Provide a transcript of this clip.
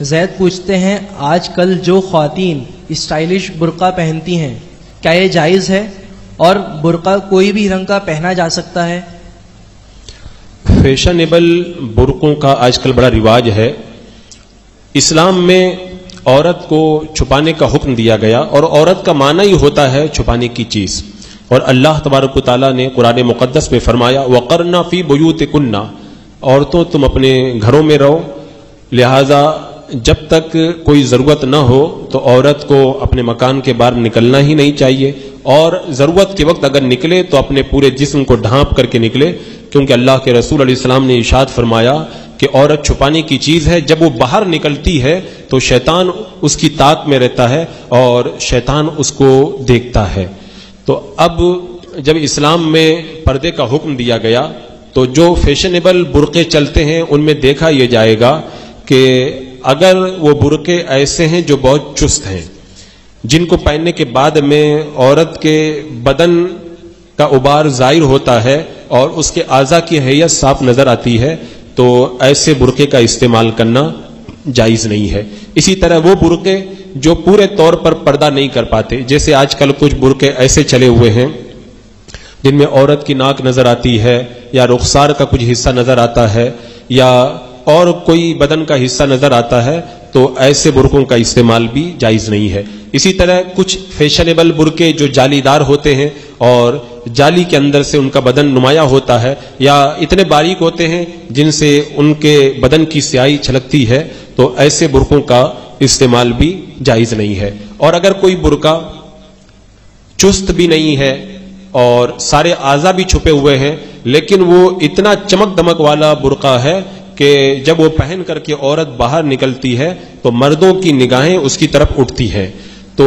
زید پوچھتے ہیں آج کل جو خواتین اسٹائلش برقع پہنتی ہیں کیا یہ جائز ہے، اور برقع کوئی بھی رنگ کا پہنا جا سکتا ہے؟ فیشنیبل برقعوں کا آج کل بڑا رواج ہے۔ اسلام میں عورت کو چھپانے کا حکم دیا گیا، اور عورت کا معنی ہی ہوتا ہے چھپانے کی چیز، اور اللہ تبارک و تعالیٰ نے قرآن مقدس میں فرمایا وَقَرْنَ فِي بُيُوتِكُنَّ، عورتوں تم اپنے گھروں میں رہو، لہذا جب تک کوئی ضرورت نہ ہو تو عورت کو اپنے مکان کے باہر نکلنا ہی نہیں چاہیے، اور ضرورت کے وقت اگر نکلے تو اپنے پورے جسم کو ڈھانپ کر کے نکلے، کیونکہ اللہ کے رسول علیہ السلام نے ارشاد فرمایا کہ عورت چھپانے کی چیز ہے، جب وہ باہر نکلتی ہے تو شیطان اس کی طاق میں رہتا ہے اور شیطان اس کو دیکھتا ہے۔ تو اب جب اسلام میں پردے کا حکم دیا گیا تو جو فیشنیبل برقعے چلتے ہیں ان میں دیکھا یہ جائے گا کہ اگر وہ برقعے ایسے ہیں جو بہت چست ہیں، جن کو پہننے کے بعد میں عورت کے بدن کا غبار ظاہر ہوتا ہے اور اس کے اعضاء کی حیت صاف نظر آتی ہے، تو ایسے برقعے کا استعمال کرنا جائز نہیں ہے۔ اسی طرح وہ برقعے جو پورے طور پر پردہ نہیں کر پاتے، جیسے آج کل کچھ برقعے ایسے چلے ہوئے ہیں جن میں عورت کی ناک نظر آتی ہے، یا رخسار کا کچھ حصہ نظر آتا ہے، یا اور کوئی بدن کا حصہ نظر آتا ہے، تو ایسے برقعوں کا استعمال بھی جائز نہیں ہے۔ اسی طرح کچھ فیشنیبل برقعے جو جالی دار ہوتے ہیں اور جالی کے اندر سے ان کا بدن نمایاں ہوتا ہے، یا اتنے باریک ہوتے ہیں جن سے ان کے بدن کی سیاہی چھلکتی ہے، تو ایسے برقعوں کا استعمال بھی جائز نہیں ہے۔ اور اگر کوئی برقع چست بھی نہیں ہے اور سارے اعضاء بھی چھپے ہوئے ہیں، لیکن وہ اتنا چمک دمک والا برقع ہے کہ جب وہ پہن کر کے عورت باہر نکلتی ہے تو مردوں کی نگاہیں اس کی طرف اٹھتی ہیں، تو